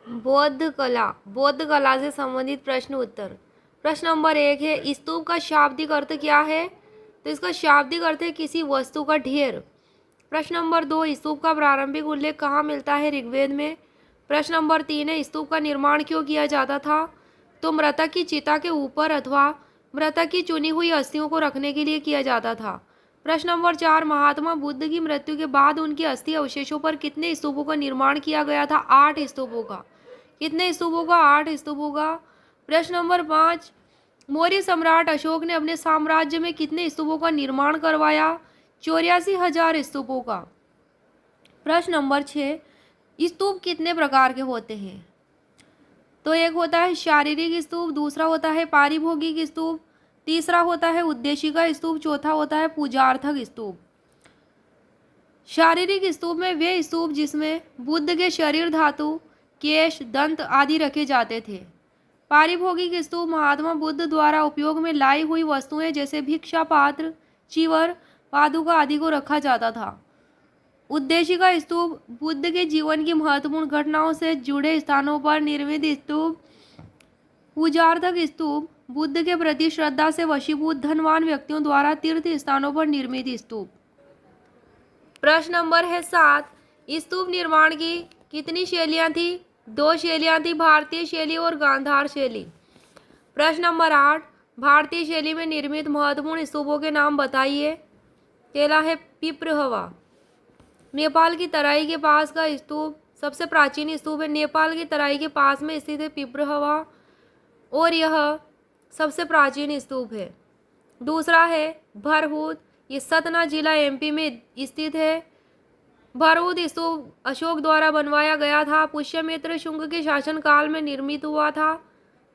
बौद्ध कला से संबंधित प्रश्न उत्तर। प्रश्न नंबर 1 है, स्तूप का शाब्दिक अर्थ क्या है? तो इसका शाब्दिक अर्थ है किसी वस्तु का ढेर। प्रश्न नंबर 2, स्तूप का प्रारंभिक उल्लेख कहाँ मिलता है? ऋग्वेद में। प्रश्न नंबर 3 है, स्तूप का निर्माण क्यों किया जाता था? तो मृतक की चिता के ऊपर अथवा मृतक की चुनी हुई अस्थियों को रखने के लिए किया जाता था। प्रश्न नंबर 4, महात्मा बुद्ध की मृत्यु के बाद उनके अस्थि अवशेषों पर कितने स्तूपों का निर्माण किया गया था? 8 स्तूपों का। कितने स्तूपों का? 8 स्तूपों का। प्रश्न नंबर 5, मौर्य सम्राट अशोक ने अपने साम्राज्य में कितने स्तूपों का निर्माण करवाया? 84,000 स्तूपों का। प्रश्न नंबर 6, स्तूप कितने प्रकार के होते हैं? तो एक होता है शारीरिक स्तूप, दूसरा होता है पारिभोगिक स्तूप, तीसरा होता है उद्देशिका स्तूप, चौथा होता है पूजार्थक स्तूप। शारीरिक स्तूप में वे स्तूप जिसमें बुद्ध के शरीर धातु, केश, दंत आदि रखे जाते थे। पारिभोगिक स्तूप महात्मा बुद्ध द्वारा उपयोग में लाई हुई वस्तुएं जैसे भिक्षा पात्र, चीवर, पादुका आदि को रखा जाता था। उद्देशिका स्तूप बुद्ध के जीवन की महत्वपूर्ण घटनाओं से जुड़े स्थानों पर निर्मित स्तूप। पूजार्थक स्तूप बुद्ध के प्रति श्रद्धा से वशीभूत धनवान व्यक्तियों द्वारा तीर्थ स्थानों पर निर्मित स्तूप। प्रश्न नंबर है 7, स्तूप निर्माण की कितनी शैलियां थी? 2 शैलियां थी, भारतीय शैली और गांधार शैली। प्रश्न नंबर 8, भारतीय शैली में निर्मित महत्वपूर्ण स्तूपों के नाम बताइए। पहला है पिपरहवा, नेपाल की तराई के पास का स्तूप सबसे प्राचीन स्तूप है। नेपाल की तराई के पास में स्थित है पिपरहवा और यह सबसे प्राचीन स्तूप है। दूसरा है भरहुत, ये सतना जिला एमपी में स्थित है। भरहुत स्तूप अशोक द्वारा बनवाया गया था, पुष्यमित्र शुंग के शासनकाल में निर्मित हुआ था।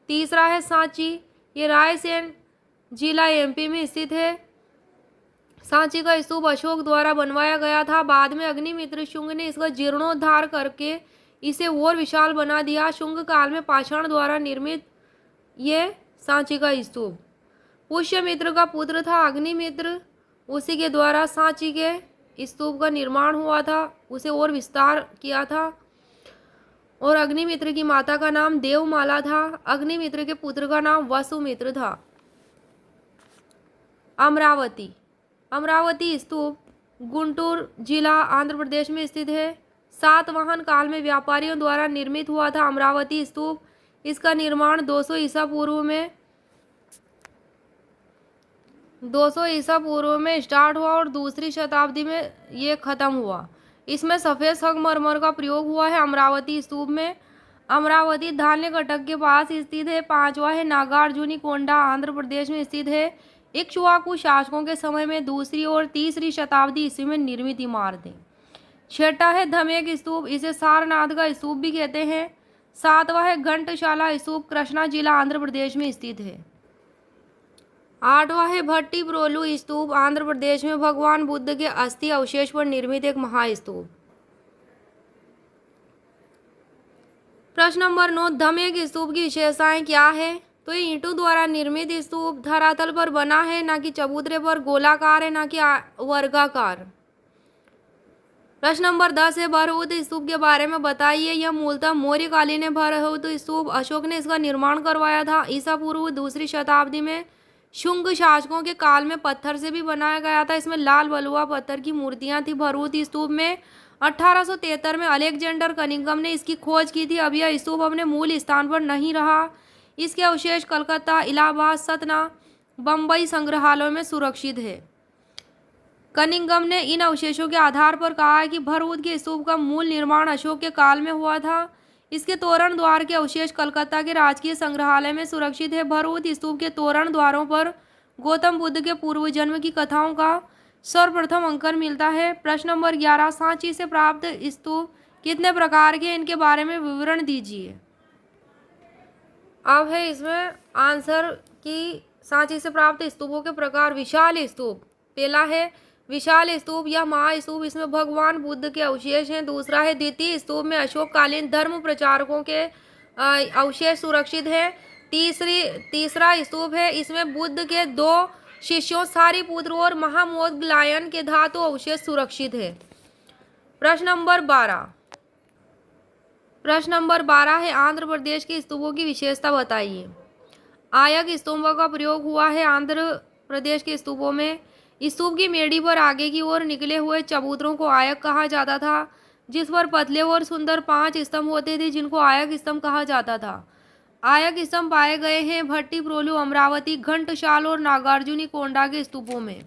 तीसरा है सांची, ये रायसेन जिला एमपी में स्थित है। सांची का स्तूप अशोक द्वारा बनवाया गया था, बाद में अग्निमित्र शुंग ने इसका जीर्णोद्धार करके इसे और विशाल बना दिया। शुंग काल में पाषाण द्वारा निर्मित ये सांची का स्तूप। पुष्यमित्र का पुत्र था अग्निमित्र, उसी के द्वारा सांची के स्तूप का निर्माण हुआ था, उसे और विस्तार किया था। और अग्निमित्र की माता का नाम देवमाला था, अग्निमित्र के पुत्र का नाम वसुमित्र था। अमरावती, अमरावती स्तूप गुंटूर जिला आंध्र प्रदेश में स्थित है। सातवाहन काल में व्यापारियों द्वारा निर्मित हुआ था अमरावती स्तूप। इसका निर्माण 200 ईसा पूर्व में स्टार्ट हुआ और दूसरी शताब्दी में ये खत्म हुआ। इसमें सफ़ेद संगमरमर का प्रयोग हुआ है अमरावती स्तूप में। अमरावती धान्य कटक के पास स्थित है। 5वां है नागार्जुनी कोंडा, आंध्र प्रदेश में स्थित है। इक्ष्वाकु शासकों के समय में 2री और 3री शताब्दी ईस्वी में निर्मित इमारत है। 6ठा है धमेक स्तूप, इसे सारनाथ का स्तूप भी कहते हैं। 7वां है घंटशाला स्तूप, कृष्णा जिला आंध्र प्रदेश में स्थित है। 8वां है भट्टी प्रोलु स्तूप, आंध्र प्रदेश में भगवान बुद्ध के अस्थि अवशेष पर निर्मित एक महास्तूप। प्रश्न नंबर 9, धमेक स्तूप की विशेषताएं क्या है? तो ये ईंटों द्वारा निर्मित स्तूप धरातल पर बना है, ना कि चबूतरे पर, गोलाकार है ना कि वर्गाकार। प्रश्न नंबर 10 है भरहुत स्तूप के बारे में बताइए। यह मूलतः मौर्यकालीन है। भरहुत स्तूप अशोक ने इसका निर्माण करवाया था। ईसा पूर्व 2री शताब्दी में शुंग शासकों के काल में पत्थर से भी बनाया गया था। इसमें लाल बलुआ पत्थर की मूर्तियां थी। भरहुत स्तूप में 1873 में अलेक्जेंडर कनिंघम ने इसकी खोज की थी। अब यह स्तूप अपने मूल स्थान पर नहीं रहा। इसके अवशेष कलकत्ता, इलाहाबाद, सतना, बम्बई संग्रहालयों में सुरक्षित है। कनिंघम ने इन अवशेषों के आधार पर कहा है कि भरहुत के स्तूप का मूल निर्माण अशोक के काल में हुआ था। इसके तोरण द्वार के अवशेष कलकत्ता के राजकीय संग्रहालय में सुरक्षित है। भरहुत स्तूप के तोरण द्वारों पर गौतम बुद्ध के पूर्व जन्म की कथाओं का सर्वप्रथम अंकन मिलता है। प्रश्न नंबर 11, सांची से प्राप्त स्तूप कितने प्रकार के, इनके बारे में विवरण दीजिए। अब है इसमें आंसर कि सांची से प्राप्त स्तूपों के प्रकार। विशाल स्तूप, पहला है विशाल स्तूप या महास्तूप, इसमें भगवान बुद्ध के अवशेष हैं। दूसरा है द्वितीय स्तूप में अशोककालीन धर्म प्रचारकों के अवशेष सुरक्षित हैं। तीसरा स्तूप है, इसमें बुद्ध के 2 शिष्यों सारिपुत्र और महामोदग्लायन के धातु अवशेष सुरक्षित है। प्रश्न नंबर 12, प्रश्न नंबर 12 है आंध्र प्रदेश के स्तूपों की विशेषता बताइए। आयक स्तूपों का प्रयोग हुआ है आंध्र प्रदेश के स्तूपों में। स्तूप की मेड़ी पर आगे की ओर निकले हुए चबूतरों को आयक कहा जाता था, जिस पर पतले और सुंदर 5 स्तंभ होते थे, जिनको आयक स्तंभ कहा जाता था। आयक स्तंभ पाए गए हैं भट्टीप्रोलु, अमरावती, घंटसाल और नागार्जुनी कोंडा के स्तूपों में।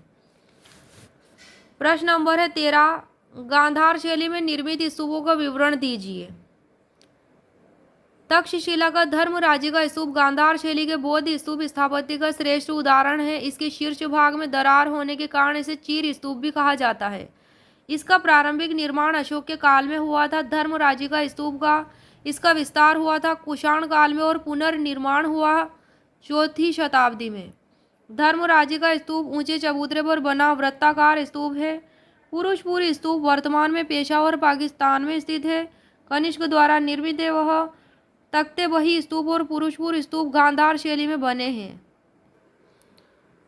प्रश्न नंबर है 13 गांधार शैली में निर्मित स्तूपों का विवरण दीजिए। तक्षशिला का धर्मराजी का स्तूप गांधार शैली के बौद्ध स्तूप स्थापत्य का श्रेष्ठ उदाहरण है। इसके शीर्ष भाग में दरार होने के कारण इसे चीर स्तूप भी कहा जाता है। इसका प्रारंभिक निर्माण अशोक के काल में हुआ था। धर्मराजी का स्तूप का इसका विस्तार हुआ था कुषाण काल में और पुनर्निर्माण हुआ 4वीं शताब्दी में। धर्मराजी का स्तूप ऊंचे चबूतरे पर बना वृत्ताकार स्तूप है। पुरुषपुर स्तूप वर्तमान में पेशावर, पाकिस्तान में स्थित है। कनिष्क द्वारा निर्मित है। वह तख्ते बही स्तूप और पुरुषपुर स्तूप गांधार शैली में बने हैं।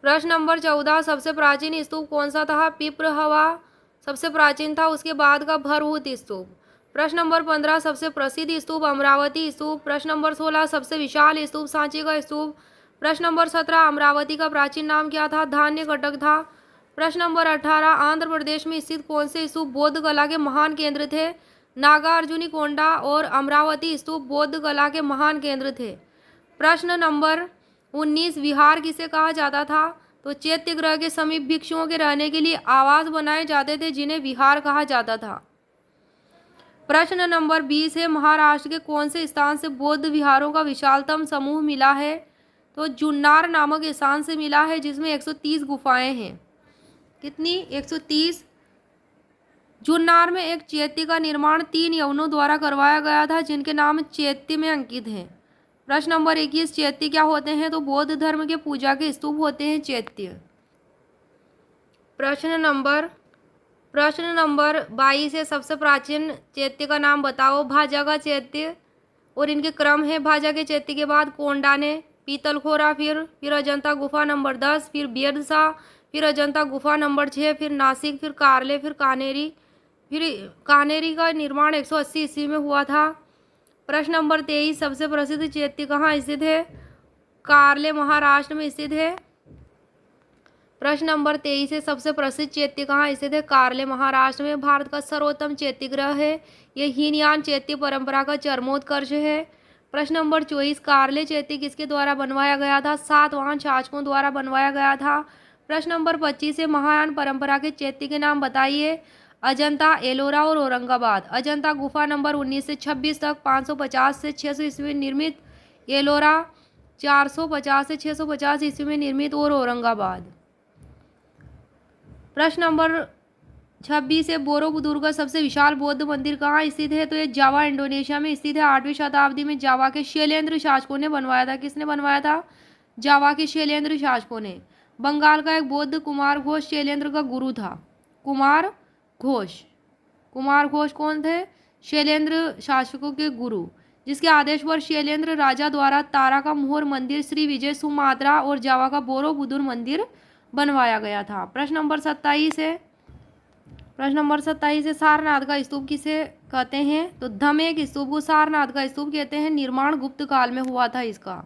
प्रश्न नंबर 14 सबसे प्राचीन स्तूप कौन सा था? पिपरहवा सबसे प्राचीन था, उसके बाद का भरहुत स्तूप। प्रश्न नंबर 15 सबसे प्रसिद्ध स्तूप अमरावती स्तूप। प्रश्न नंबर 16 सबसे विशाल स्तूप सांची का स्तूप। प्रश्न नंबर 17 अमरावती का प्राचीन नाम क्या था? धान्य कटक था। प्रश्न नंबर 18 आंध्र प्रदेश में स्थित कौन से स्तूप बौद्ध कला के महान केंद्र थे? नागार्जुनी कोंडा और अमरावती स्तूप बौद्ध कला के महान केंद्र थे। प्रश्न नंबर 19 विहार किसे कहा जाता था? तो चैत्य गृह के समीप भिक्षुओं के रहने के लिए आवास बनाए जाते थे, जिन्हें विहार कहा जाता था। प्रश्न नंबर 20 है महाराष्ट्र के कौन से स्थान से बौद्ध विहारों का विशालतम समूह मिला है? तो जुन्नार नामक स्थान से मिला है, जिसमें 130 गुफाएं हैं। कितनी? 130। जुन्नार में एक चैत्य का निर्माण 3 यवनों द्वारा करवाया गया था, जिनके नाम चैत्य में अंकित हैं। प्रश्न नंबर 21 चैत्य क्या होते हैं? तो बौद्ध धर्म के पूजा के स्तूप होते हैं चैत्य। प्रश्न नंबर 22 है सबसे प्राचीन चैत्य का नाम बताओ। भाजा का चैत्य और इनके क्रम है। भाजा के चैत्य के बाद कोंडा ने, पीतलखोरा, फिर अजंता गुफा नंबर 10, फिर बेरसा, फिर अजंता गुफा नंबर 6, फिर नासिक, फिर कारले, फिर कानेरी। फिर कानेरी का निर्माण 180 ईस्वी में हुआ था। प्रश्न नंबर 23 सबसे प्रसिद्ध चैत्य कहाँ स्थित है? कारले महाराष्ट्र में स्थित है। प्रश्न नंबर 23 है सबसे प्रसिद्ध चैत्य कहाँ स्थित है? कारले महाराष्ट्र में। भारत का सर्वोत्तम चैत्य ग्रह है। यह हीनयान चैत्य परंपरा का चरमोत्कर्ष है। प्रश्न नंबर 24 कारले चैत्य किसके द्वारा बनवाया गया था? सातवाहन शासकों द्वारा बनवाया गया था। प्रश्न नंबर 25 है महायान परंपरा के चैत्य के नाम बताइए। अजंता, एलोरा और औरंगाबाद। अजंता गुफा नंबर 19 से 26 तक 550 से 600 ईस्वी में निर्मित। एलोरा 450 से 650 ईस्वी में निर्मित और औरंगाबाद। प्रश्न नंबर 26 है बोरोबुदुर का सबसे विशाल बौद्ध मंदिर कहाँ स्थित है? तो ये जावा इंडोनेशिया में स्थित है। 8वीं शताब्दी में जावा के शैलेंद्र शासकों ने बनवाया था। किसने बनवाया था? जावा के शैलेंद्र शासकों ने। बंगाल का एक बौद्ध कुमार घोष शैलेंद्र का गुरु था। कुमार घोष कौन थे? शैलेंद्र शासकों के गुरु, जिसके आदेश पर शैलेंद्र राजा द्वारा तारा का मोहर मंदिर, श्री विजय सुमात्रा और जावा का बोरोबुदुर मंदिर बनवाया गया था। प्रश्न नंबर 27 है सारनाथ का स्तूप किसे कहते हैं? तो धमेक स्तूप को सारनाथ का स्तूप कहते हैं। निर्माण गुप्त काल में हुआ था इसका।